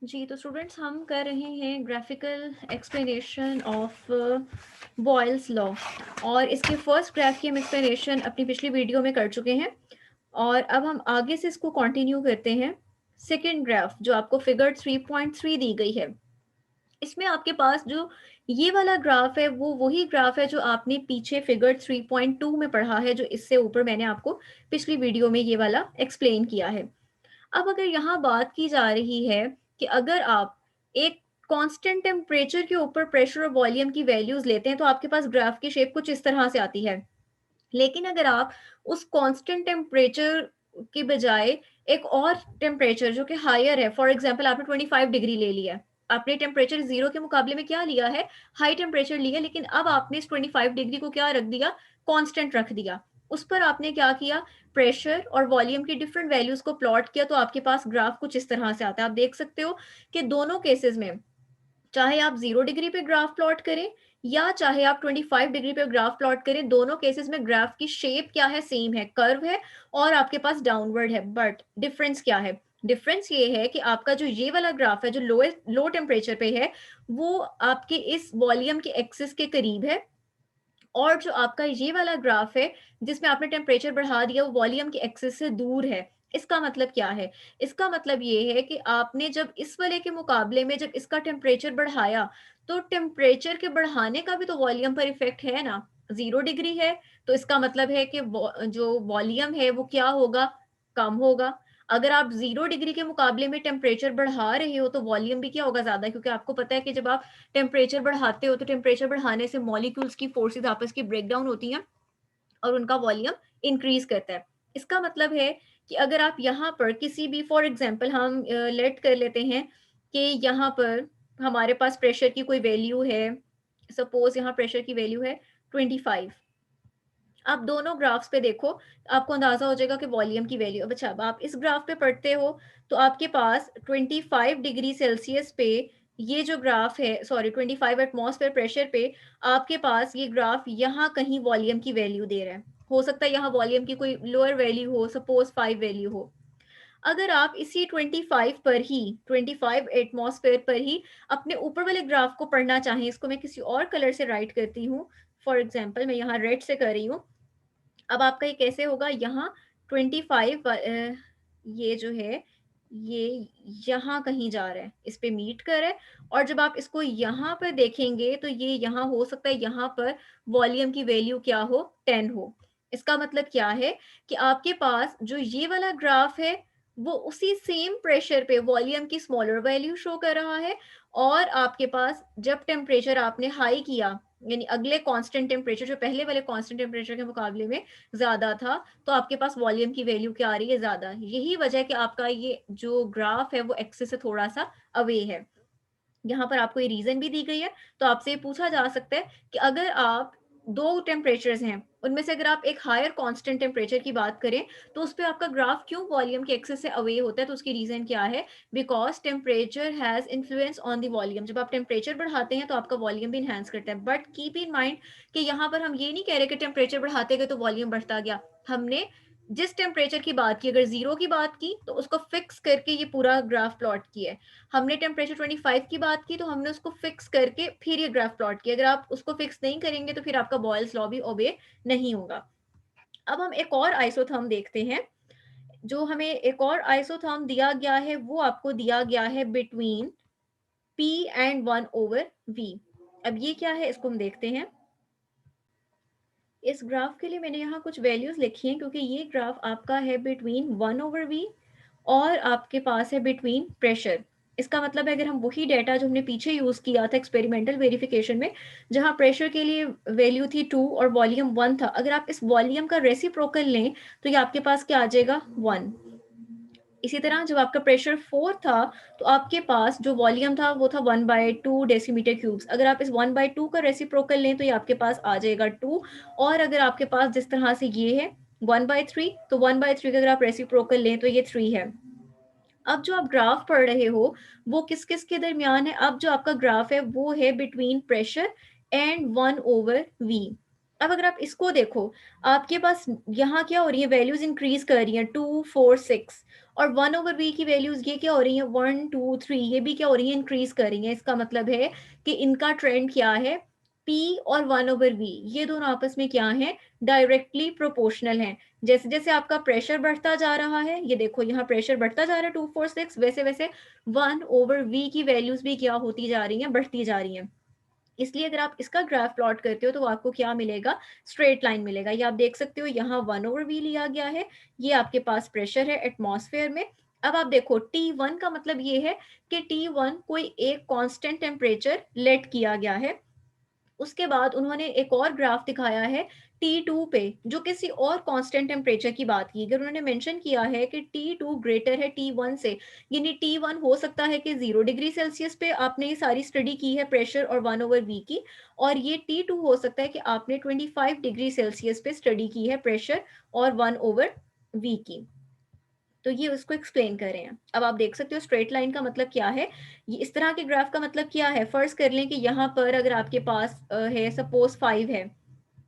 जी, तो स्टूडेंट्स हम कर रहे हैं graphical explanation of Boyle's law और इसके फर्स्ट ग्राफ की हम एक्सप्लेनेशन अपनी पिछली वीडियो में कर चुके हैं और अब हम आगे से इसको कंटिन्यू करते हैं। सेकंड ग्राफ जो आपको फिगर 3.3 दी गई है, इसमें आपके पास जो ये वाला ग्राफ है वो वही ग्राफ है जो आपने पीछे फिगर 3.2 में पढ़ा है, जो इससे ऊपर मैंने आपको पिछली वीडियो में ये वाला एक्सप्लेन किया है। अब अगर यहाँ बात की जा रही है कि अगर आप एक कांस्टेंट टेम्परेचर के ऊपर प्रेशर और वॉल्यूम की वैल्यूज लेते हैं तो आपके पास ग्राफ की शेप कुछ इस तरह से आती है। लेकिन अगर आप उस कांस्टेंट टेम्परेचर के बजाय एक और टेम्परेचर जो कि हायर है, फॉर एग्जांपल आपने 25 डिग्री ले लिया, आपने टेम्परेचर जीरो के मुकाबले में क्या लिया है, हाई टेम्परेचर लिया, लेकिन अब आपने इस 25 डिग्री को क्या रख दिया, कांस्टेंट रख दिया। उस पर आपने क्या किया, प्रेशर और वॉल्यूम की डिफरेंट वैल्यूज को प्लॉट किया, तो आपके पास ग्राफ कुछ इस तरह से आता है। आप देख सकते हो कि दोनों केसेस में चाहे आप 0 डिग्री पे ग्राफ प्लॉट करें या चाहे आप 25 डिग्री पे ग्राफ प्लॉट करें, दोनों केसेस में ग्राफ की शेप क्या है, सेम है, कर्व है और आपके पास डाउनवर्ड है। बट डिफरेंस क्या है, डिफरेंस ये है कि आपका जो ये वाला ग्राफ है जो लो टेम्परेचर पे है, वो आपके इस वॉल्यूम के एक्सिस के करीब है, और जो आपका ये वाला ग्राफ है जिसमें आपने टेम्परेचर बढ़ा दिया वो वॉल्यूम के एक्सिस से दूर है। इसका मतलब क्या है, इसका मतलब ये है कि आपने जब इस वाले के मुकाबले में जब इसका टेम्परेचर बढ़ाया, तो टेम्परेचर के बढ़ाने का भी तो वॉल्यूम पर इफेक्ट है ना। 0 डिग्री है तो इसका मतलब है कि जो वॉल्यूम है वो क्या होगा, कम होगा। अगर आप 0 डिग्री के मुकाबले में टेम्परेचर बढ़ा रहे हो तो वॉल्यूम भी क्या होगा, ज्यादा, क्योंकि आपको पता है कि जब आप टेम्परेचर बढ़ाते हो तो टेम्परेचर बढ़ाने से मॉलिक्यूल्स की फोर्सेस आपस की ब्रेक डाउन होती हैं और उनका वॉल्यूम इंक्रीज करता है। इसका मतलब है कि अगर आप यहाँ पर किसी भी, फॉर एग्जांपल हम लेट कर लेते हैं कि यहाँ पर हमारे पास प्रेशर की कोई वैल्यू है, सपोज यहाँ प्रेशर की वैल्यू है 25। आप दोनों ग्राफ्स पे देखो, आपको अंदाजा हो जाएगा कि वॉल्यूम की वैल्यू। अच्छा, अब आप इस ग्राफ पे पढ़ते हो तो आपके पास 25 डिग्री सेल्सियस पे ये जो ग्राफ है, सॉरी 25 एटमॉस्फेयर प्रेशर पे आपके पास ये ग्राफ यहाँ कहीं वॉल्यूम की वैल्यू दे रहा है। हो सकता है यहाँ वॉल्यूम की कोई लोअर वैल्यू हो, सपोज 5 वैल्यू हो। अगर आप इसी 25 पर ही, 25 एटमॉस्फेयर पर ही अपने ऊपर वाले ग्राफ को पढ़ना चाहें, इसको मैं किसी और कलर से राइट करती हूँ, फॉर एग्जाम्पल मैं यहाँ रेड से कर रही हूँ। अब आपका ये कैसे होगा, यहाँ 25 ये जो है ये यहाँ कहीं जा रहा है, इस पे मीट कर रहा है, और जब आप इसको यहाँ पर देखेंगे तो ये यहाँ हो सकता है यहाँ पर वॉल्यूम की वैल्यू क्या हो, 10 हो। इसका मतलब क्या है कि आपके पास जो ये वाला ग्राफ है वो उसी सेम प्रेशर पे वॉल्यूम की स्मॉलर वैल्यू शो कर रहा है, और आपके पास जब टेम्परेचर आपने हाई किया, यानी अगले कांस्टेंट टेम्परेचर जो पहले वाले कांस्टेंट टेम्परेचर के मुकाबले में ज्यादा था, तो आपके पास वॉल्यूम की वैल्यू क्या आ रही है, ज्यादा। यही वजह है कि आपका ये जो ग्राफ है वो एक्सिस से थोड़ा सा अवे है। यहाँ पर आपको ये रीजन भी दी गई है। तो आपसे ये पूछा जा सकता है कि अगर आप दो टेम्परेचर्स हैं, उनमें से अगर आप एक हायर कांस्टेंट टेम्परेचर की बात करें तो उस पर आपका ग्राफ क्यों वॉल्यूम के एक्सेस से अवे होता है, तो उसकी रीजन क्या है, because temperature has influence on the volume. जब आप टेम्परेचर बढ़ाते हैं तो आपका वॉल्यूम भी इनहेंस करता है। बट कीप इन माइंड कि यहाँ पर हम ये नहीं कह रहे कि टेम्परेचर बढ़ाते गए तो वॉल्यूम बढ़ता गया। हमने जिस टेम्परेचर की बात की, अगर जीरो की बात की तो उसको फिक्स करके ये पूरा ग्राफ प्लॉट किया है। हमने टेम्परेचर 25 की बात की तो हमने उसको फिक्स करके फिर ये ग्राफ प्लॉट किया। अगर आप उसको फिक्स नहीं करेंगे तो फिर आपका बॉयल्स लॉ भी ओबे नहीं होगा। अब हम एक और आइसोथर्म देखते हैं। जो हमें एक और आइसोथर्म दिया गया है वो आपको दिया गया है बिटवीन P एंड 1/V। अब ये क्या है इसको हम देखते हैं। इस ग्राफ के लिए मैंने यहाँ कुछ वैल्यूज लिखी हैं क्योंकि ये ग्राफ आपका है बिटवीन 1/V और आपके पास है बिटवीन प्रेशर। इसका मतलब है अगर हम वही डाटा जो हमने पीछे यूज किया था एक्सपेरिमेंटल वेरिफिकेशन में, जहां प्रेशर के लिए वैल्यू थी 2 और वॉल्यूम 1 था, अगर आप इस वॉल्यूम का रेसिप्रोकल लें तो ये आपके पास क्या आ जाएगा, 1। इसी तरह जब आपका प्रेशर 4 था तो आपके पास जो वॉल्यूम था वो था 1/2 डेसीमीटर क्यूब्स। अगर आप इस 1/2 का रेसिप्रोकल लें तो ये आपके पास आ जाएगा 2। और अगर आपके पास जिस तरह से ये है 1/3, तो 1/3 का अगर आप रेसिप्रोकल लें तो ये 3 है। अब जो आप ग्राफ पढ़ रहे हो वो किस किस के दरमियान है, अब जो आपका ग्राफ है वो है बिटवीन प्रेशर एंड 1/V। अब अगर आप इसको देखो, आपके पास यहाँ क्या हो रही है, वैल्यूज इंक्रीज कर रही हैं 2 4 6, और 1/v की वैल्यूज ये क्या हो रही हैं 1 2 3, ये भी क्या हो रही है इंक्रीज कर रही हैं। इसका मतलब है कि इनका ट्रेंड क्या है, p और 1/v ये दोनों आपस में क्या है, डायरेक्टली प्रोपोर्शनल हैं। जैसे जैसे आपका प्रेशर बढ़ता जा रहा है, ये देखो यहाँ प्रेशर बढ़ता जा रहा है 2 4 6, वैसे वैसे 1/v की वैल्यूज भी क्या होती जा रही हैं, बढ़ती जा रही हैं। इसलिए अगर आप इसका ग्राफ प्लॉट करते हो तो आपको क्या मिलेगा, स्ट्रेट लाइन मिलेगा। ये आप देख सकते हो यहाँ 1/v लिया गया है, ये आपके पास प्रेशर है एटमॉस्फेयर में। अब आप देखो T1 का मतलब ये है कि T1 कोई एक कांस्टेंट टेम्परेचर लेट किया गया है। उसके बाद उन्होंने एक और ग्राफ दिखाया है T2 पे, जो किसी और कांस्टेंट टेम्परेचर की बात की। अगर उन्होंने मेंशन किया है कि T2 ग्रेटर है T1 से, यानी T1 हो सकता है कि 0 डिग्री सेल्सियस पे आपने ये सारी स्टडी की है प्रेशर और 1/v की, और ये T2 हो सकता है कि आपने 25 डिग्री सेल्सियस पे स्टडी की है प्रेशर और 1/v की। तो ये उसको एक्सप्लेन कर रहे हैं। अब आप देख सकते हो स्ट्रेट लाइन का मतलब क्या है, ये इस तरह के ग्राफ का मतलब क्या है। फर्ज कर लें कि यहाँ पर अगर आपके पास है सपोज 5 है,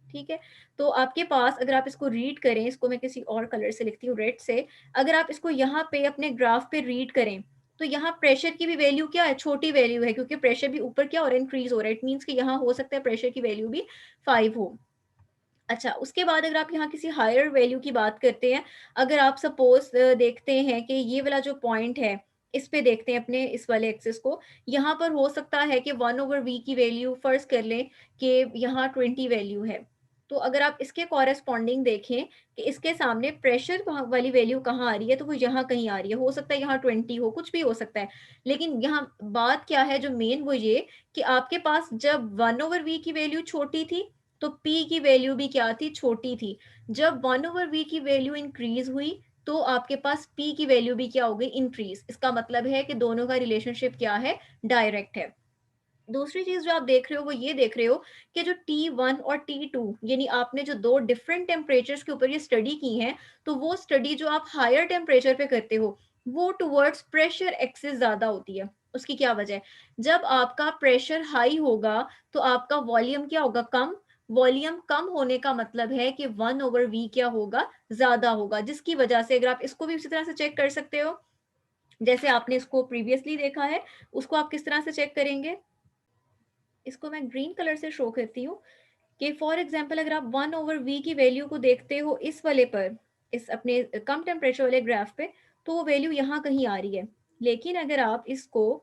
ठीक है, तो आपके पास अगर आप इसको रीड करें, इसको मैं किसी और कलर से लिखती हूँ, रेड से, अगर आप इसको यहाँ पे अपने ग्राफ पे रीड करें तो यहाँ प्रेशर की भी वैल्यू क्या है, छोटी वैल्यू है, क्योंकि प्रेशर भी ऊपर क्या हो रहा है, इंक्रीज हो रहा है। इट मीन्स कि यहाँ हो सकता है प्रेशर की वैल्यू भी 5 हो। अच्छा, उसके बाद अगर आप यहाँ किसी हायर वैल्यू की बात करते हैं, अगर आप सपोज देखते हैं कि ये वाला जो पॉइंट है, इस पे देखते हैं अपने इस वाले एक्सिस को, यहाँ पर हो सकता है कि 1/v की वैल्यू फर्ज कर लें कि यहाँ 20 वैल्यू है। तो अगर आप इसके कॉरेस्पॉन्डिंग देखें कि इसके सामने प्रेशर वाली वैल्यू कहाँ आ रही है, तो वो यहाँ कहीं आ रही है। हो सकता है यहाँ 20 हो, कुछ भी हो सकता है। लेकिन यहाँ बात क्या है जो मेन, वो ये कि आपके पास जब 1/v की वैल्यू छोटी थी तो P की वैल्यू भी क्या थी, छोटी थी। जब 1/v की वैल्यू इंक्रीज हुई तो आपके पास P की वैल्यू भी क्या हो गई, इंक्रीज। इसका मतलब है कि दोनों का रिलेशनशिप क्या है, डायरेक्ट है। दूसरी चीज जो आप देख रहे हो वो ये देख रहे हो कि जो T1 और T2, यानी आपने जो दो डिफरेंट टेम्परेचर्स के ऊपर ये स्टडी की है, तो वो स्टडी जो आप हायर टेम्परेचर पे करते हो वो टुवर्ड्स प्रेशर एक्सिस ज्यादा होती है। उसकी क्या वजह है, जब आपका प्रेशर हाई होगा तो आपका वॉल्यूम क्या होगा, कम। वॉल्यूम कम होने का मतलब है कि 1/v क्या होगा, ज्यादा होगा, जिसकी वजह से अगर आप इसको भी उसी तरह से चेक कर सकते हो जैसे आपने इसको प्रीवियसली देखा है, उसको आप किस तरह से चेक करेंगे, इसको मैं ग्रीन कलर से शो करती हूँ कि फॉर एग्जाम्पल अगर आप 1/v की वैल्यू को देखते हो इस वाले पर, इस अपने कम टेम्परेचर वाले ग्राफ पे, तो वो वैल्यू यहाँ कहीं आ रही है। लेकिन अगर आप इसको,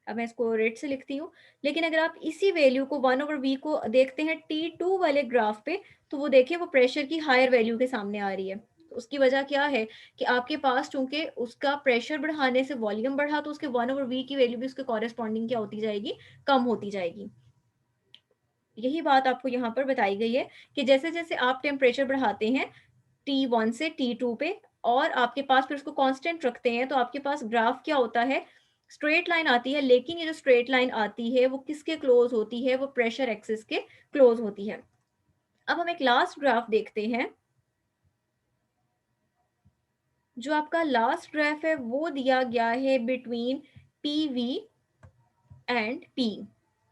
अब मैं इसको रेड से लिखती हूँ, लेकिन अगर आप इसी वैल्यू को 1/v को देखते हैं T2 वाले ग्राफ पे, तो वो देखिए वो प्रेशर की हायर वैल्यू के सामने आ रही है। तो उसकी वजह क्या है कि आपके पास चूंकि उसका प्रेशर बढ़ाने से वॉल्यूम बढ़ा, तो उसके 1/v की वैल्यू भी उसके कॉरेस्पॉन्डिंग क्या होती जाएगी, कम होती जाएगी। यही बात आपको यहाँ पर बताई गई है कि जैसे जैसे आप टेम्परेचर बढ़ाते हैं T1 से T2 पे और आपके पास फिर उसको कांस्टेंट रखते हैं, तो आपके पास ग्राफ क्या होता है, स्ट्रेट लाइन आती है। लेकिन ये जो स्ट्रेट लाइन आती है वो किसके क्लोज होती है, वो प्रेशर एक्सिस के क्लोज होती है। अब हम एक लास्ट ग्राफ देखते हैं। जो आपका लास्ट ग्राफ है वो दिया गया है बिटवीन PV एंड P।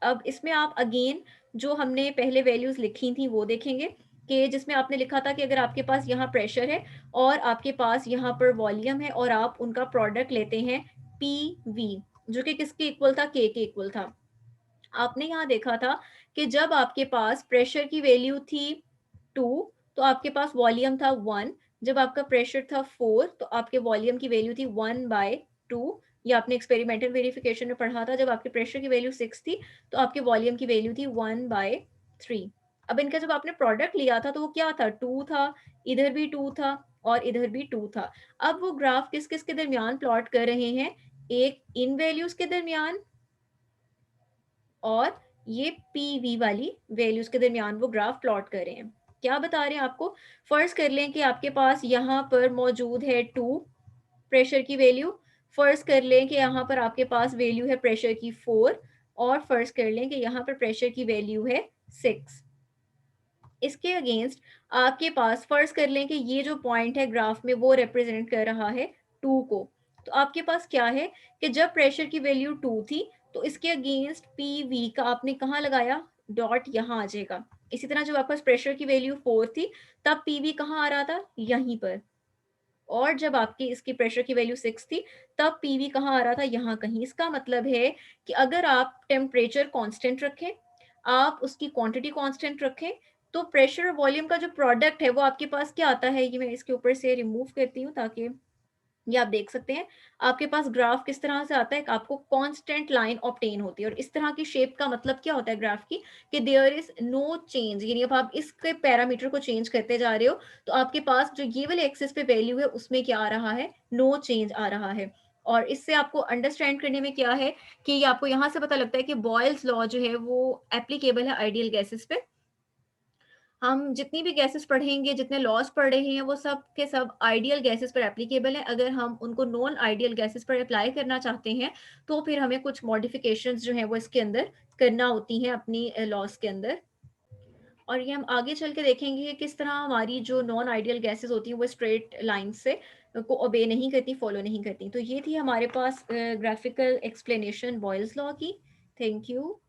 अब इसमें आप अगेन जो हमने पहले वैल्यूज लिखी थी वो देखेंगे कि जिसमें आपने लिखा था कि अगर आपके पास यहाँ प्रेशर है और आपके पास यहाँ पर वॉल्यूम है और आप उनका प्रोडक्ट लेते हैं PV, जो कि किसके इक्वल था, K के इक्वल था। आपने यहाँ देखा था कि जब आपके पास प्रेशर की वैल्यू थी 2 तो आपके पास वॉल्यूम था 1। जब आपका प्रेशर था 4 तो आपके वॉल्यूम की वैल्यू थी 1/2। ये आपने एक्सपेरिमेंटल वेरिफिकेशन में पढ़ा था। जब आपके प्रेशर की वैल्यू 6 थी तो आपके वॉल्यूम की वैल्यू थी 1/3। अब इनका जब आपने प्रोडक्ट लिया था तो वो क्या था, 2 था, इधर भी 2 था और इधर भी 2 था। अब वो ग्राफ किस किस के दरमियान प्लॉट कर रहे हैं, एक इन वैल्यूज के दरमियान और ये PV वाली वैल्यूज के दरमियान वो ग्राफ प्लॉट कर रहे हैं। क्या बता रहे हैं आपको, फर्ज कर लें कि आपके पास यहाँ पर मौजूद है 2 प्रेशर की वैल्यू, फर्ज कर लें कि यहाँ पर आपके पास वैल्यू है प्रेशर की 4, और फर्ज कर लें कि यहाँ पर प्रेशर की वैल्यू है 6। इसके अगेंस्ट आपके पास फर्ज कर लें कि ये जो पॉइंट है ग्राफ में वो रिप्रेजेंट कर रहा है 2 को। तो आपके पास क्या है कि जब प्रेशर की वैल्यू 2 थी तो इसके अगेंस्ट PV का आपने कहाँ लगाया, डॉट यहाँ आ जाएगा। इसी तरह जब आपके पास प्रेशर की वैल्यू 4 थी, तब पीवी कहाँ आ रहा था? यहीं पर। और जब आपकी इसकी प्रेशर की वैल्यू 6 थी, तब पीवी कहाँ आ रहा था? यहाँ कहीं। इसका मतलब है कि अगर आप टेम्परेचर कांस्टेंट रखें, आप उसकी क्वांटिटी कांस्टेंट रखें, तो प्रेशर और वॉल्यूम का जो प्रोडक्ट है वो आपके पास क्या आता है? ये मैं इसके ऊपर से रिमूव करती हूँ ताकि ये आप देख सकते हैं। आपके पास ग्राफ किस तरह से आता है? आपको कांस्टेंट लाइन ऑब्टेन होती है और इस तरह की शेप का मतलब क्या होता है ग्राफ की? कि देयर इज नो चेंज, यानी अब आप इसके पैरामीटर को चेंज करते जा रहे हो तो आपके पास जो ये वाले एक्सिस पे वैल्यू है उसमें क्या आ रहा है? नो चेंज आ रहा है। और इससे आपको अंडरस्टैंड करने में क्या है कि आपको यहाँ से पता लगता है कि बॉयल्स लॉ जो है वो एप्लीकेबल है आइडियल गैसेस पे। हम जितनी भी गैसेस पढ़ेंगे, जितने लॉज़ पढ़ रहे हैं, वो सब के सब आइडियल गैसेस पर एप्लीकेबल हैं। अगर हम उनको नॉन आइडियल गैसेस पर अप्लाई करना चाहते हैं, तो फिर हमें कुछ मॉडिफ़िकेशंस जो हैं, वो इसके अंदर करना होती हैं अपनी लॉज़ के अंदर। और ये हम आगे चल के देखेंगे कि किस तरह हमारी जो नॉन आइडियल गैसेस होती हैं, वो स्ट्रेट लाइन से को ओबे नहीं करती, फॉलो नहीं करती। तो ये थी हमारे पास ग्राफ़िकल एक्सप्लेनेशन बॉयल्स लॉ की। Thank you.